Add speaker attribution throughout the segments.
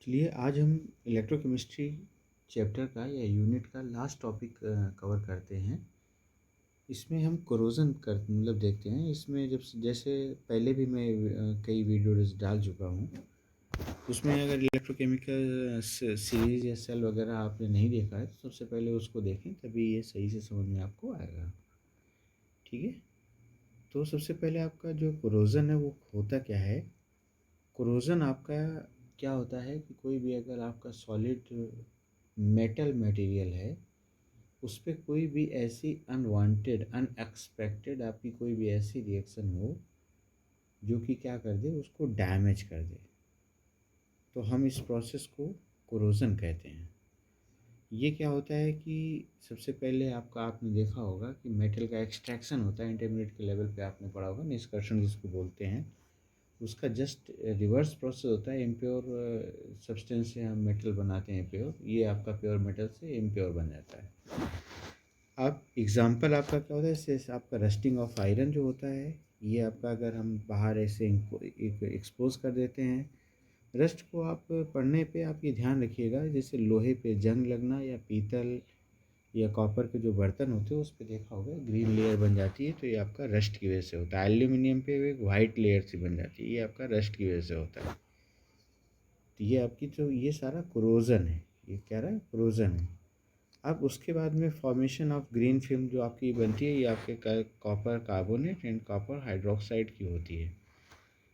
Speaker 1: चलिए आज हम इलेक्ट्रोकेमिस्ट्री चैप्टर का या यूनिट का लास्ट टॉपिक कवर करते हैं। इसमें हम कोरोजन कर मतलब देखते हैं। इसमें जब जैसे पहले भी मैं कई वीडियोज डाल चुका हूँ। उसमें अगर इलेक्ट्रोकेमिकल सीरीज या सेल वगैरह आपने नहीं देखा है तो सबसे पहले उसको देखें, तभी ये सही से समझ में आपको आएगा। ठीक है, तो सबसे पहले आपका जो कोरोजन है वो होता क्या है। कोरोजन आपका क्या होता है कि कोई भी अगर आपका सॉलिड मेटल मटेरियल है, उस पे कोई भी ऐसी अनवांटेड अनएक्सपेक्टेड आपकी कोई भी ऐसी रिएक्शन हो जो कि क्या कर दे, उसको डैमेज कर दे, तो हम इस प्रोसेस को कोरोजन कहते हैं। ये क्या होता है कि सबसे पहले आपने देखा होगा कि मेटल का एक्सट्रैक्शन होता है, इंटरमीडिएट के लेवल पे आपने पढ़ा होगा, निष्कर्षण जिसको बोलते हैं। उसका जस्ट रिवर्स प्रोसेस होता है। इम्प्योर सब्सटेंस से हम मेटल बनाते हैं प्योर, ये आपका प्योर मेटल से इम्प्योर बन जाता है। अब एग्जांपल आपका क्या होता है, जैसे आपका रस्टिंग ऑफ आयरन जो होता है, ये आपका अगर हम बाहर ऐसे एक एक्सपोज कर देते हैं, रस्ट को आप पढ़ने पे आप ये ध्यान रखिएगा, जैसे लोहे पे जंग लगना या पीतल या कॉपर के जो बर्तन होते हैं उस पर देखा होगा ग्रीन लेयर बन जाती है, तो ये आपका रस्ट की वजह से होता है। एल्यूमिनियम पे एक वाइट लेयर सी बन जाती है, ये आपका रस्ट की वजह से होता है। तो ये आपकी जो ये सारा कोरोजन है, ये क्या रहा है, कोरोजन है। अब उसके बाद में फॉर्मेशन ऑफ ग्रीन फिल्म जो आपकी बनती है, ये आपके copper carbonate and copper hydroxide की होती है।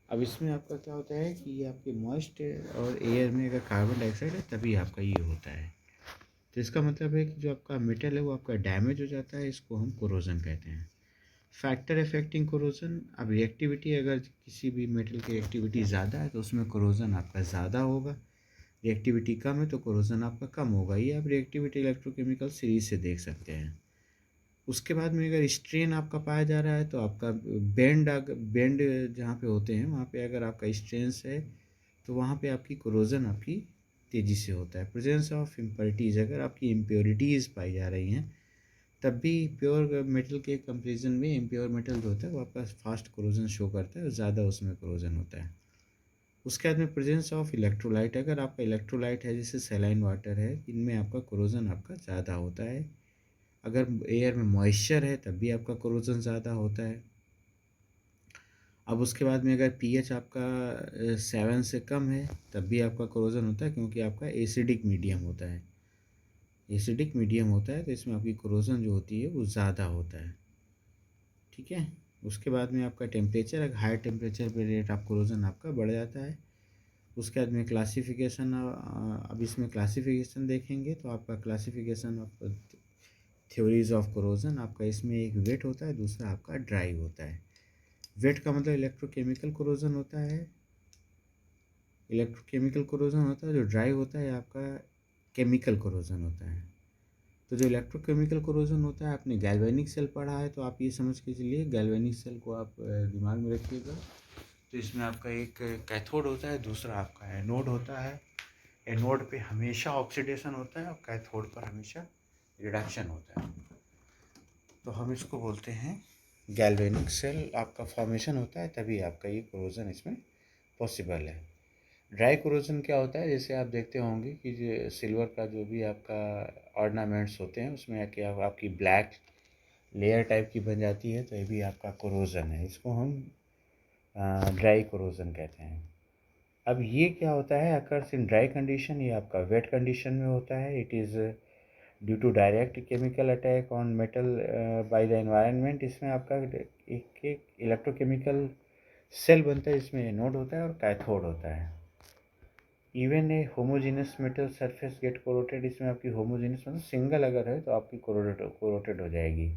Speaker 1: अब इसमें आपका क्या होता है कि ये आपके मॉइस्ट और एयर में अगर कार्बन डाइऑक्साइड है तभी आपका ये होता है। तो इसका मतलब है कि जो आपका मेटल है वो आपका डैमेज हो जाता है, इसको हम कोरोजन कहते हैं। फैक्टर अफेक्टिंग कोरोजन, अब रिएक्टिविटी, अगर किसी भी मेटल की रिएक्टिविटी ज़्यादा है तो उसमें कोरोजन आपका ज़्यादा होगा, रिएक्टिविटी कम है तो कोरोजन आपका कम होगा। ये आप रिएक्टिविटी इलेक्ट्रोकेमिकल सीरीज से देख सकते हैं। उसके बाद में अगर स्ट्रेन आपका पाया जा रहा है तो आपका बेंड जहाँ पे होते हैं वहाँ पे अगर आपका स्ट्रेंस है तो वहाँ पे आपकी कोरोजन आपकी तेज़ी से होता है। प्रेजेंस ऑफ इम्प्योरिटीज़, अगर आपकी इम्प्योरिटीज़ पाई जा रही हैं तब भी प्योर मेटल के कंपेरिजन में इम्प्योर मेटल जो होता है वो आपका फास्ट कोरोजन शो करता है और ज़्यादा उसमें कोरोजन होता है। उसके बाद में प्रेजेंस ऑफ इलेक्ट्रोलाइट, अगर आपका इलेक्ट्रोलाइट है जैसे सैलाइन वाटर है, इनमें आपका कोरोजन आपका ज़्यादा होता है। अगर एयर में मॉइस्चर है तब भी आपका कोरोजन ज़्यादा होता है। अब उसके बाद में अगर पीएच आपका 7 से कम है तब भी आपका कोरोजन होता है, क्योंकि आपका एसिडिक मीडियम होता है। एसिडिक मीडियम होता है तो इसमें आपकी कोरोजन जो होती है वो ज़्यादा होता है। ठीक है, उसके बाद में आपका टेम्परेचर, अगर हाई टेम्परेचर पे रेट ऑफ कोरोजन आपका बढ़ जाता है। उसके बाद में क्लासिफिकेशन, अब इसमें क्लासिफिकेशन देखेंगे तो आपका classification of theories of corrosion, आपका इसमें एक वेट होता है, दूसरा आपका ड्राई होता है। वेट का मतलब इलेक्ट्रोकेमिकल कोरोजन होता है, इलेक्ट्रोकेमिकल कोरोजन होता है। जो ड्राई होता है आपका केमिकल कोरोजन होता है। तो जो इलेक्ट्रोकेमिकल कोरोजन होता है, आपने गैल्वेनिक सेल पढ़ा है तो आप ये समझ के चलिए, गैल्वेनिक सेल को आप दिमाग में रखिएगा। तो इसमें आपका एक कैथोड होता है, दूसरा आपका एनोड होता है। एनोड पे हमेशा ऑक्सीडेशन होता है और कैथोड पर हमेशा रिडक्शन होता है। तो हम इसको बोलते हैं गैल्वेनिक सेल आपका फॉर्मेशन होता है, तभी आपका ये कोरोजन इसमें पॉसिबल है। ड्राई कोरोजन क्या होता है, जैसे आप देखते होंगे कि जो सिल्वर का जो भी आपका ऑर्नामेंट्स होते हैं उसमें क्या आपकी ब्लैक लेयर टाइप की बन जाती है, तो ये भी आपका कोरोजन है, इसको हम ड्राई कोरोजन कहते हैं। अब ये क्या होता है, अकर्स इन ड्राई कंडीशन, ये आपका वेट कंडीशन में होता है। It is due to direct chemical attack on metal by the environment. इसमें आपका एक इलेक्ट्रोकेमिकल सेल बनता है, इसमें एनोड होता है और कैथोड होता है। Even a homogeneous metal surface get corroded, इसमें आपकी होमोजीनस मतलब सिंगल अगर है तो आपकी कोरोटेड हो जाएगी।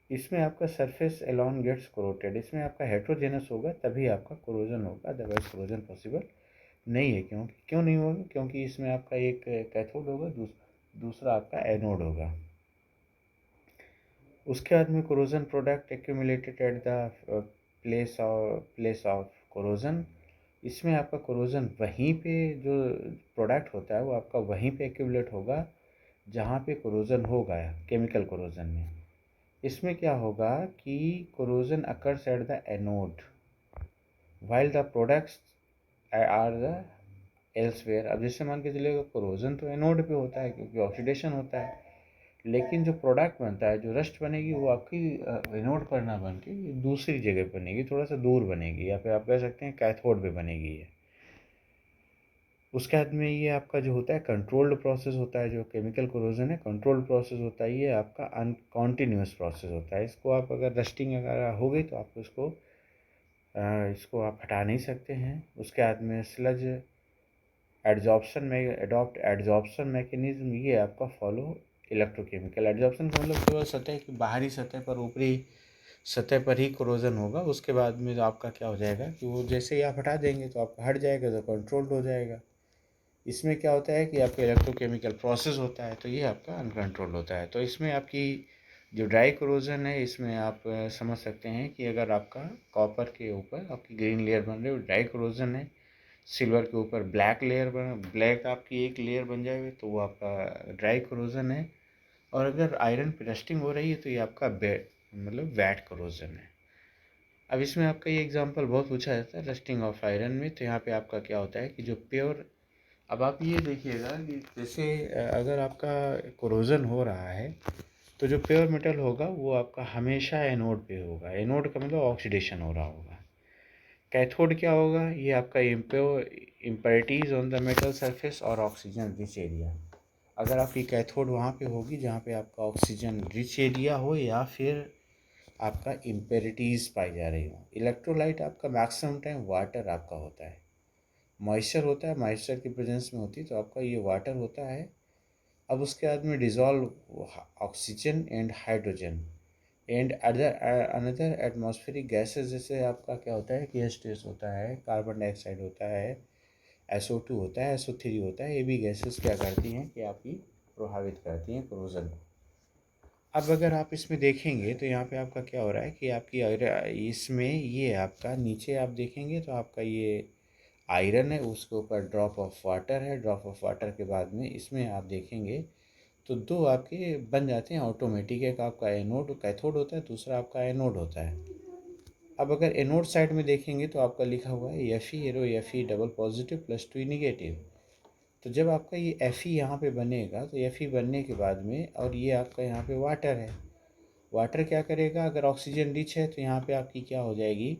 Speaker 1: इसमें आपका सरफेस एलॉन गेट्स कोरोटेड, इसमें आपका हेट्रोजेनस होगा तभी आपका कोरोजन होगा, अदरवाइज कोरोजन पॉसिबल नहीं है। क्यों नहीं होगा, क्योंकि इसमें आपका एक कैथोड होगा, दूसरा आपका एनोड होगा। उसके बाद में corrosion product accumulated at the place of corrosion, इसमें आपका कोरोजन वहीं पे जो प्रोडक्ट होता है वो आपका वहीं पे एक्यूमुलेट होगा जहाँ पे कोरोजन होगा केमिकल कोरोजन में। इसमें क्या होगा कि corrosion occurs at the anode while the products are the elsewhere. अब जैसे मान के चलिएगा कोरोजन तो एनोड पे होता है क्योंकि ऑक्सीडेशन होता है, लेकिन जो प्रोडक्ट बनता है, जो रस्ट बनेगी, वो आपकी एनोड पर ना बन के दूसरी जगह बनेगी, थोड़ा सा दूर बनेगी, या फिर आप कह सकते हैं कैथोड पे बनेगी ये। उसके बाद में ये आपका जो होता है कंट्रोल्ड प्रोसेस होता है, जो केमिकल कोरोजन है कंट्रोल्ड प्रोसेस होता है, ये आपका अनकॉन्टिन्यूस प्रोसेस होता है। इसको आप अगर रस्टिंग अगर हो गई तो आप इसको आप हटा नहीं सकते हैं। उसके बाद में स्लज एडजॉर्प्शन मैकेनिज्म, ये आपका फॉलो इलेक्ट्रोकेमिकल एडजॉर्प्शन का मतलब केवल सतह की बाहरी सतह पर, ऊपरी सतह पर ही कोरोजन होगा। उसके बाद में तो आपका क्या हो जाएगा कि वो जैसे ही आप हटा देंगे तो आपका हट जाएगा, तो कंट्रोल्ड हो जाएगा। इसमें क्या होता है कि आपका इलेक्ट्रोकेमिकल प्रोसेस होता है, तो ये आपका अनकंट्रोल होता है। तो इसमें आपकी जो ड्राई कोरोजन है, इसमें आप समझ सकते हैं कि अगर आपका कॉपर के ऊपर आपकी ग्रीन लेयर बन रही है, ड्राई कोरोजन है। सिल्वर के ऊपर ब्लैक आपकी एक लेयर बन जाएगी, तो वो आपका ड्राई कोरोजन है। और अगर आयरन पे रस्टिंग हो रही है तो ये आपका वेट कोरोजन है। अब इसमें आपका ये एग्जांपल बहुत पूछा जाता है रस्टिंग ऑफ आयरन में। तो यहाँ पे आपका क्या होता है कि जो प्योर, अब आप ये देखिएगा कि जैसे अगर आपका कोरोजन हो रहा है तो जो प्योर मेटल होगा वो आपका हमेशा एनोड पे होगा। एनोड का मतलब ऑक्सीडेशन हो रहा होगा। कैथोड क्या होगा, ये आपका impurities on the metal surface और ऑक्सीजन रिच एरिया। अगर आपकी कैथोड वहाँ पे होगी जहाँ पे आपका ऑक्सीजन रिच एरिया हो, या फिर आपका इम्प्योरिटीज़ पाई जा रही हो। इलेक्ट्रोलाइट आपका मैक्सिमम टाइम वाटर आपका होता है, मॉइस्चर होता है, मॉइस्चर की प्रेजेंस में होती है, तो आपका ये वाटर होता है। अब उसके बाद में dissolve oxygen and hydrogen and other another atmospheric gases. जैसे आपका क्या होता है कि H2S होता है, कार्बन डाइऑक्साइड होता है, SO2 होता है, SO3 होता है। ये भी गैसेस क्या करती हैं कि आपकी प्रभावित करती हैं कोरोजन को। अब अगर आप इसमें देखेंगे तो यहाँ पे आपका क्या हो रहा है कि आपकी इसमें ये आपका नीचे आप देखेंगे तो आपका ये आयरन है, उसके ऊपर ड्रॉप ऑफ वाटर है। ड्रॉप ऑफ वाटर के बाद में इसमें आप देखेंगे तो दो आपके बन जाते हैं ऑटोमेटिक। एक आपका एनोड कैथोड होता है, दूसरा आपका एनोड होता है। अब अगर एनोड साइड में देखेंगे तो आपका लिखा हुआ है Fe arrow Fe double positive plus 2 negative. तो जब आपका ये Fe यहाँ पे बनेगा तो Fe बनने के बाद में, और ये आपका यहाँ पे वाटर है, वाटर क्या करेगा, अगर ऑक्सीजन रिच है तो यहाँ पे आपकी क्या हो जाएगी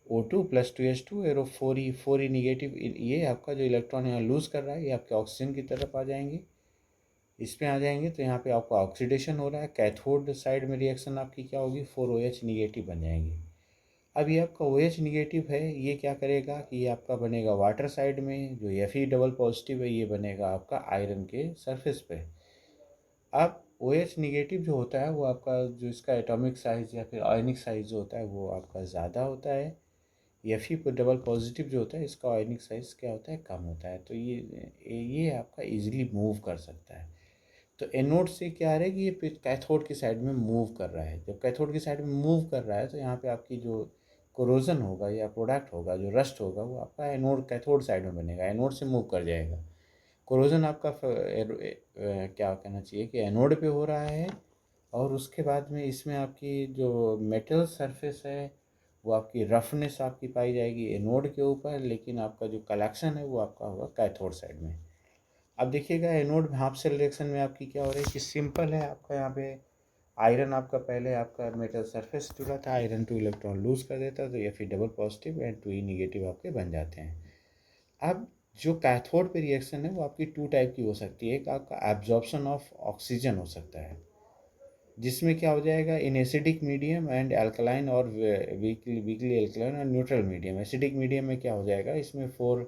Speaker 1: O2 plus 2H2 arrow 4E negative. ये आपका जो इलेक्ट्रॉन यहाँ लूज़ कर रहा है ये आपके ऑक्सीजन की तरफ आ जाएंगे, इसमें आ जाएंगे। तो यहाँ पे आपका ऑक्सीडेशन हो रहा है। कैथोड साइड में रिएक्शन आपकी क्या होगी, 4OH निगेटिव बन जाएंगे। अब ये आपका OH निगेटिव है, ये क्या करेगा कि ये आपका बनेगा वाटर साइड में। जो Fe डबल पॉजिटिव है ये बनेगा आपका आयरन के सरफेस पे। अब OH निगेटिव जो होता है वो आपका जो इसका एटॉमिक साइज़ या फिर आयनिक साइज़ जो होता है वो आपका ज़्यादा होता है। Fe पर डबल पॉजिटिव जो होता है इसका आयनिक साइज़ क्या होता है, कम होता है। तो ये आपका इजीली मूव कर सकता है। तो एनोड से क्या है कि ये कैथोड की साइड में मूव कर रहा है। जब कैथोड की साइड में मूव कर रहा है तो यहाँ पे आपकी जो कोरोजन होगा या प्रोडक्ट होगा, जो रस्ट होगा, वो आपका एनोड कैथोड साइड में बनेगा, एनोड से मूव कर जाएगा। कोरोजन आपका क्या कहना चाहिए कि एनोड पे हो रहा है। और उसके बाद में इसमें आपकी जो मेटल सरफेस है वो आपकी रफनेस आपकी पाई जाएगी एनोड के ऊपर, लेकिन आपका जो कलेक्शन है वो आपका होगा कैथोड साइड में। अब देखिएगा एनोड हाफ सेल रिएक्शन में आपकी क्या हो रही है कि सिंपल है आपका यहाँ पे आयरन आपका पहले आपका मेटल सरफेस जुड़ा था, आयरन 2 इलेक्ट्रॉन लूज कर देता है, तो Fe double positive and 2E negative आपके बन जाते हैं। अब जो कैथोड पे रिएक्शन है वो आपकी टू टाइप की हो सकती है। एक आपका एब्जॉर्प्शन ऑफ ऑक्सीजन हो सकता है, जिसमें क्या हो जाएगा in acidic medium and alkaline और वीकली अल्कलाइन और न्यूट्रल मीडियम। एसिडिक मीडियम में क्या हो जाएगा, इसमें 4,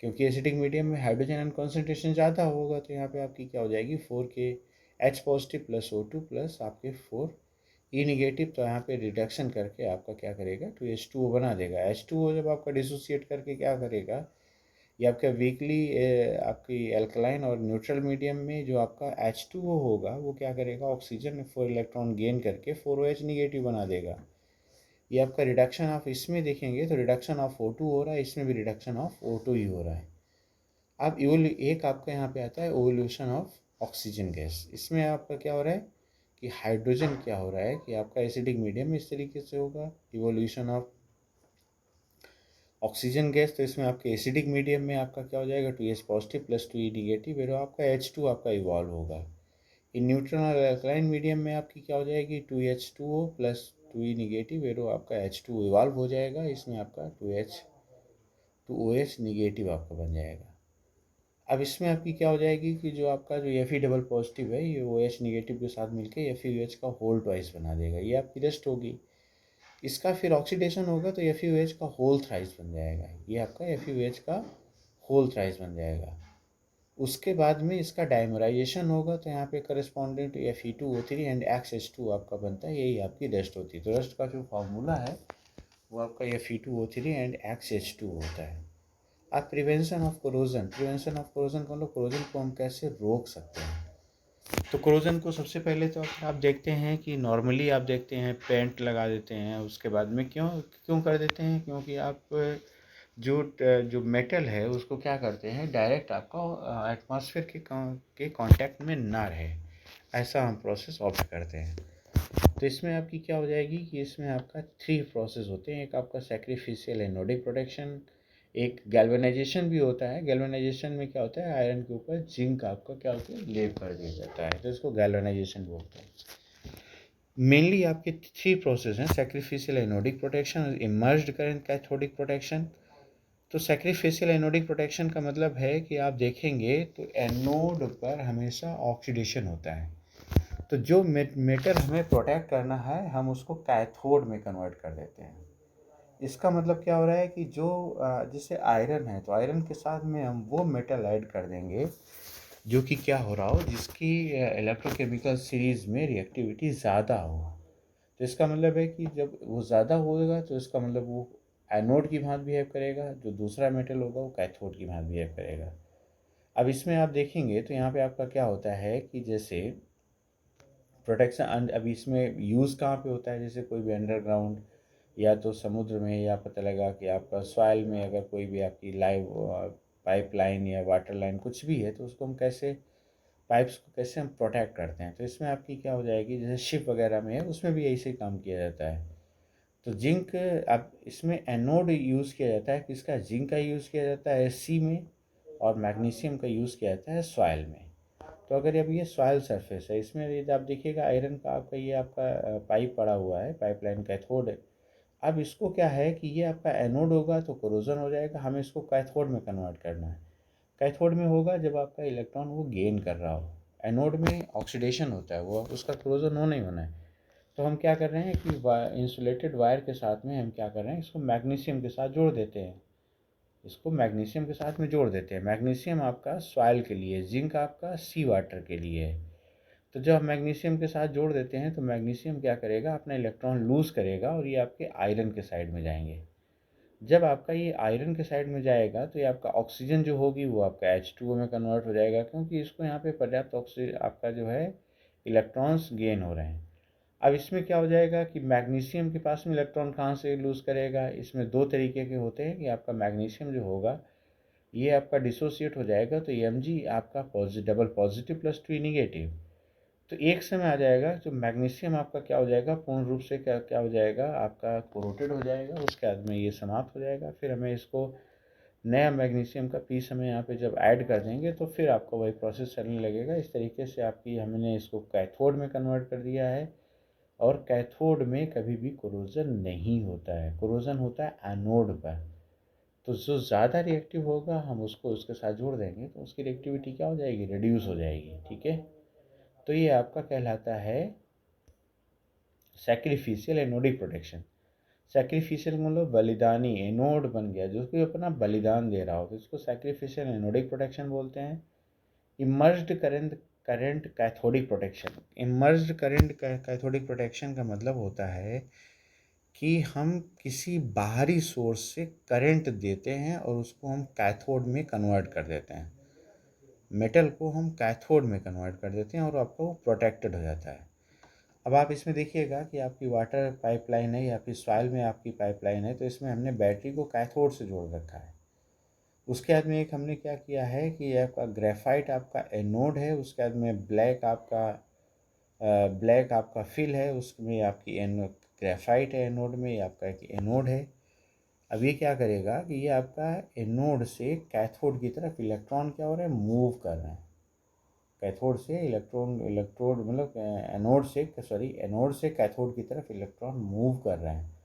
Speaker 1: क्योंकि एसिडिक मीडियम में हाइड्रोजन आयन कॉन्सेंट्रेशन ज़्यादा होगा, तो यहाँ पे आपकी क्या हो जाएगी 4 के H positive plus O2 plus आपके 4E निगेटिव। तो यहाँ पे रिडक्शन करके आपका क्या करेगा 2H2O बना देगा। H2O जब आपका डिसोसिएट करके क्या करेगा, ये आपका वीकली आपकी एल्कलाइन और न्यूट्रल मीडियम में जो आपका H2O होगा वो क्या करेगा, ऑक्सीजन में 4 इलेक्ट्रॉन गेन करके 4OH निगेटिव बना देगा। ये आपका रिडक्शन ऑफ, इसमें देखेंगे तो रिडक्शन ऑफ O2 हो रहा है, इसमें भी रिडक्शन ऑफ O2 ही हो रहा है। अब एक आपका यहाँ पे आता है ओवल्यूशन ऑफ ऑक्सीजन गैस। इसमें आपका क्या हो रहा है कि हाइड्रोजन क्या हो रहा है कि आपका एसिडिक मीडियम में इस तरीके से होगा इवोल्यूशन ऑफ ऑक्सीजन गैस, तो इसमें आपके एसिडिक मीडियम में आपका क्या हो जाएगा, 2H positive plus 2E negative, फिर आपका H2 आपका इवॉल्व होगा। इन न्यूट्रल और अल्कलाइन मीडियम में आपकी क्या हो जाएगी, 2H2O प्लस 2E निगेटिव, फिर आपका H2 इवॉल्व हो जाएगा, इसमें आपका 2OH निगेटिव आपका बन जाएगा। अब इसमें आपकी क्या हो जाएगी कि जो आपका जो Fe डबल पॉजिटिव है ये OH निगेटिव के साथ मिलके FeOH का होल ट्वाइस बना देगा, ये आपकी रेस्ट होगी। इसका फिर ऑक्सीडेशन होगा तो FeOH का होल थ्राइस बन जाएगा, ये आपका FeOH का होल थ्राइस बन जाएगा। उसके बाद में इसका डाइमराइजेशन होगा तो यहाँ पे corresponding to Fe2O3 and XH2 आपका बनता है, यही आपकी रेस्ट होती है। तो रेस्ट का जो फार्मूला है वो आपका Fe2O3 एंड XH2 होता है। अब प्रिवेंशन ऑफ कोरोजन, का मतलब कोरोजन को हम कैसे रोक सकते हैं। तो कोरोजन को सबसे पहले तो आप देखते हैं कि नॉर्मली आप देखते हैं पेंट लगा देते हैं, उसके बाद में क्यों क्यों कर देते हैं, क्योंकि आप जो जो मेटल है उसको क्या करते हैं, डायरेक्ट आपका एटमॉस्फेयर के कांटेक्ट में ना रहे, ऐसा हम प्रोसेस ऑप्ट करते हैं। तो इसमें आपकी क्या हो जाएगी कि इसमें आपका 3 प्रोसेस होते हैं, एक आपका सैक्रिफिशियल एनोडिक प्रोटेक्शन, एक गैल्वेनाइजेशन भी होता है। गैल्वेनाइजेशन में क्या होता है, आयरन के ऊपर जिंक आपका क्या होता है, लेप कर दिया जाता है, तो इसको गैल्वेनाइजेशन बोलते हैं। मेनली आपके 3 प्रोसेस हैं, सैक्रिफिशियल एनोडिक प्रोटेक्शन और इमर्ज्ड करंट कैथोडिक प्रोटेक्शन। तो सैक्रिफिशियल एनोडिक प्रोटेक्शन का मतलब है कि आप देखेंगे तो एनोड पर हमेशा ऑक्सीडेशन होता है, तो जो मेटल हमें प्रोटेक्ट करना है हम उसको कैथोड में कन्वर्ट कर देते हैं। इसका मतलब क्या हो रहा है कि जो जैसे आयरन है तो आयरन के साथ में हम वो मेटल ऐड कर देंगे जो कि क्या हो रहा हो, जिसकी इलेक्ट्रोकेमिकल सीरीज़ में रिएक्टिविटी ज़्यादा हो। तो इसका मतलब है कि जब वो ज़्यादा होगा तो इसका मतलब वो एनोड की भांति बिहेव करेगा, जो दूसरा मेटल होगा वो कैथोड की भांति बिहेव करेगा। अब इसमें आप देखेंगे तो यहाँ पे आपका क्या होता है कि जैसे प्रोटेक्शन, अभी इसमें यूज़ कहाँ पे होता है, जैसे कोई भी अंडरग्राउंड या तो समुद्र में, या पता लगा कि आपका सॉइल में अगर कोई भी आपकी लाइव पाइप लाइन या वाटर लाइन कुछ भी है तो उसको हम कैसे, पाइप्स को कैसे हम प्रोटेक्ट करते हैं। तो इसमें आपकी क्या हो जाएगी, जैसे शिप वगैरह में है उसमें भी ऐसे ही काम किया जाता है। तो जिंक, अब इसमें एनोड यूज़ किया जाता है, किसका, जिंक का यूज़ किया जाता है सी में, और मैग्नीशियम का यूज़ किया जाता है सॉइल में। तो अगर अब ये सॉइल सरफेस है, इसमें यदि आप देखिएगा आयरन का आपका ये आपका पाइप पड़ा हुआ है, पाइपलाइन कैथोड है। अब इसको क्या है कि ये आपका एनोड होगा तो कोरोजन हो जाएगा, हमें इसको कैथोड में कन्वर्ट करना है। कैथोड में होगा जब आपका इलेक्ट्रॉन वो गेन कर रहा हो, एनोड में ऑक्सीडेशन होता है, वो उसका कोरोजन होना ही होना है। तो हम क्या कर रहे हैं कि इंसुलेटेड वायर के साथ में हम क्या कर रहे हैं, इसको मैग्नीशियम के साथ जोड़ देते हैं, इसको मैग्नीशियम के साथ में जोड़ देते हैं। मैग्नीशियम आपका सॉइल के लिए, जिंक आपका सी वाटर के लिए है। तो जब आप मैग्नीशियम के साथ जोड़ देते हैं तो मैग्नीशियम क्या करेगा, अपना इलेक्ट्रॉन लूज़ करेगा और ये आपके आयरन के साइड में जाएंगे। जब आपका ये आयरन के साइड में जाएगा तो ये आपका ऑक्सीजन जो होगी वो आपका H2O में कन्वर्ट हो जाएगा, क्योंकि इसको यहाँ पे पर्याप्त ऑक्सीजन आपका जो है इलेक्ट्रॉन्स गेन हो रहे हैं। अब इसमें क्या हो जाएगा कि मैग्नीशियम के पास में इलेक्ट्रॉन कहाँ से लूज़ करेगा, इसमें 2 तरीके के होते हैं कि आपका मैग्नीशियम जो होगा ये आपका डिसोसिएट हो जाएगा, तो Mg आपका डबल पॉजिटिव प्लस 2 निगेटिव। तो एक समय आ जाएगा जो मैग्नीशियम आपका क्या हो जाएगा, पूर्ण रूप से क्या क्या हो जाएगा, आपका कोरोटेड हो जाएगा, उसके बाद में ये समाप्त हो जाएगा। फिर हमें इसको नया मैग्नीशियम का पीस हमें यहाँ पे जब ऐड कर देंगे तो फिर आपका वही प्रोसेस चलने लगेगा। इस तरीके से आपकी हमने इसको कैथोड में कन्वर्ट कर दिया है, और कैथोड में कभी भी कोरोजन नहीं होता है, कोरोजन होता है एनोड पर। तो जो ज़्यादा रिएक्टिव होगा हम उसको उसके साथ जोड़ देंगे तो उसकी रिएक्टिविटी क्या हो जाएगी, रिड्यूस हो जाएगी। ठीक है, तो ये आपका कहलाता है सैक्रिफिशियल एनोडिक प्रोटेक्शन। सैक्रिफिशियल मतलब बलिदानी, एनोड बन गया जो कि अपना बलिदान दे रहा हो, तो इसको सैक्रिफिशियल एनोडिक प्रोटेक्शन बोलते हैं। Emerged current cathodic protection, emerged current cathodic protection का मतलब होता है कि हम किसी बाहरी सोर्स से करंट देते हैं और उसको हम कैथोड में कन्वर्ट कर देते हैं, मेटल को हम कैथोड में कन्वर्ट कर देते हैं और आपका वो प्रोटेक्टेड हो जाता है। अब आप इसमें देखिएगा कि आपकी वाटर पाइपलाइन है या फिर सॉइल में आपकी पाइपलाइन है, तो इसमें हमने बैटरी को कैथोड से जोड़ रखा है। उसके बाद में एक हमने क्या किया है कि आपका ग्रेफाइट आपका एनोड है, उसके बाद में ब्लैक आपका फिल है, उसमें आपकी ग्रेफाइट है एनोड में, आपका एक एनोड है। अब ये क्या करेगा कि ये आपका एनोड से कैथोड की तरफ इलेक्ट्रॉन क्या हो रहा है, मूव कर रहे हैं। कैथोड से इलेक्ट्रोड मतलब एनोड से कैथोड की तरफ इलेक्ट्रॉन मूव कर रहे हैं।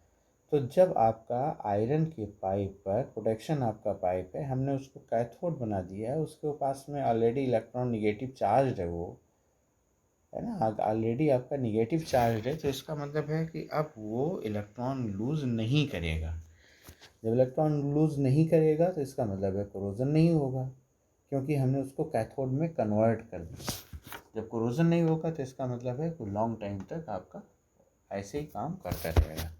Speaker 1: तो जब आपका आयरन के पाइप पर प्रोटेक्शन आपका पाइप है, हमने उसको कैथोड बना दिया है, उसके पास में ऑलरेडी इलेक्ट्रॉन निगेटिव चार्ज है, वो है ना, ऑलरेडी आपका निगेटिव चार्ज है। तो इसका मतलब है कि अब वो इलेक्ट्रॉन लूज़ नहीं करेगा। जब इलेक्ट्रॉन लूज़ नहीं करेगा तो इसका मतलब है कोरोजन नहीं होगा, क्योंकि हमने उसको कैथोड में कन्वर्ट कर दिया। जब कोरोजन नहीं होगा तो इसका मतलब है कि लॉन्ग टाइम तक आपका ऐसे ही काम करता रहेगा।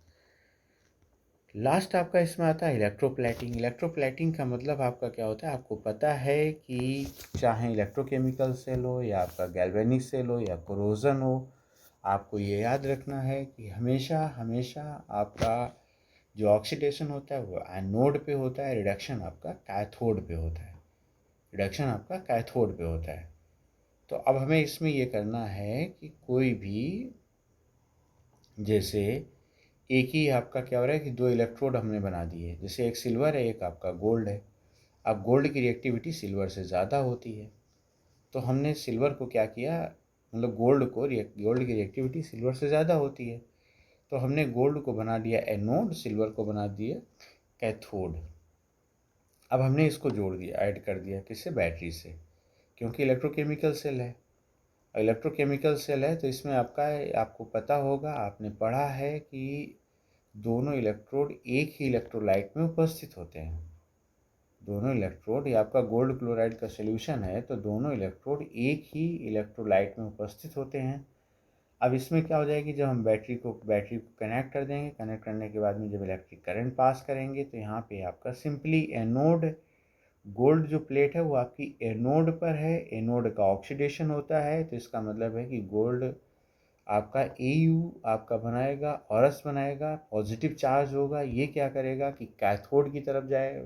Speaker 1: लास्ट आपका इसमें आता है इलेक्ट्रोप्लेटिंग। इलेक्ट्रोप्लेटिंग का मतलब आपका क्या होता है, आपको पता है कि चाहे इलेक्ट्रोकेमिकल सेल हो या आपका गैल्वेनिक सेल हो या कोरोजन हो, आपको ये याद रखना है कि हमेशा हमेशा आपका जो ऑक्सीडेशन होता है वो एनोड पे होता है, रिडक्शन आपका कैथोड पे होता है। रिडक्शन आपका कैथोड पे होता है। तो अब हमें इसमें ये करना है कि कोई भी, जैसे एक ही आपका क्या हो रहा है कि दो इलेक्ट्रोड हमने बना दिए, जैसे एक सिल्वर है एक आपका गोल्ड है। अब गोल्ड की रिएक्टिविटी सिल्वर से ज़्यादा होती है, तो हमने सिल्वर को क्या किया, मतलब गोल्ड की रिएक्टिविटी सिल्वर से ज़्यादा होती है, तो हमने गोल्ड को बना दिया एनोड, सिल्वर को बना दिया कैथोड। अब हमने इसको जोड़ दिया, ऐड कर दिया, किससे, बैटरी से, क्योंकि इलेक्ट्रोकेमिकल सेल है। इलेक्ट्रोकेमिकल सेल है तो इसमें आपको पता होगा, आपने पढ़ा है कि दोनों इलेक्ट्रोड एक ही इलेक्ट्रोलाइट में उपस्थित होते हैं। दोनों इलेक्ट्रोड, ये आपका गोल्ड क्लोराइड का सॉल्यूशन है, तो दोनों इलेक्ट्रोड एक ही इलेक्ट्रोलाइट में उपस्थित होते हैं। अब इसमें क्या हो जाएगी, जब हम बैटरी को कनेक्ट कर देंगे, कनेक्ट करने के बाद में जब इलेक्ट्रिक करंट पास करेंगे तो यहाँ पे आपका सिंपली एनोड, गोल्ड जो प्लेट है वो आपकी एनोड पर है, एनोड का ऑक्सीडेशन होता है, तो इसका मतलब है कि गोल्ड आपका Au आपका बनाएगा, औरस बनाएगा, पॉजिटिव चार्ज होगा। ये क्या करेगा कि कैथोड की तरफ जाएगा,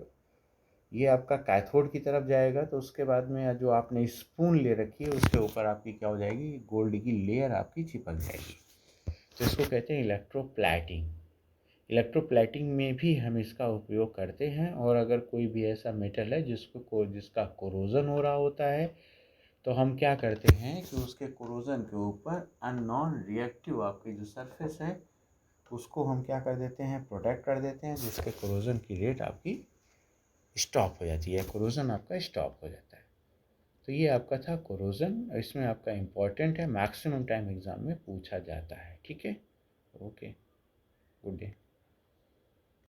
Speaker 1: ये आपका कैथोड की तरफ जाएगा, तो उसके बाद में जो आपने स्पून ले रखी है उसके ऊपर आपकी क्या हो जाएगी, गोल्ड की लेयर आपकी चिपक जाएगी। तो इसको कहते हैं इलेक्ट्रोप्लैटिंग। इलेक्ट्रोप्लैटिंग में भी हम इसका उपयोग करते हैं। और अगर कोई भी ऐसा मेटल है जिसका कोरोजन हो रहा होता है, तो हम क्या करते हैं कि उसके कोरोजन के ऊपर अननॉन रिएक्टिव आपकी जो सरफेस है उसको हम क्या कर देते हैं, प्रोटेक्ट कर देते हैं, जिसके कोरोजन की रेट आपकी स्टॉप हो जाती है, कोरोजन आपका स्टॉप हो जाता है। तो ये आपका था कोरोजन, इसमें आपका इम्पॉर्टेंट है, मैक्सिमम टाइम एग्ज़ाम में पूछा जाता है। ठीक है, ओके, गुड डे।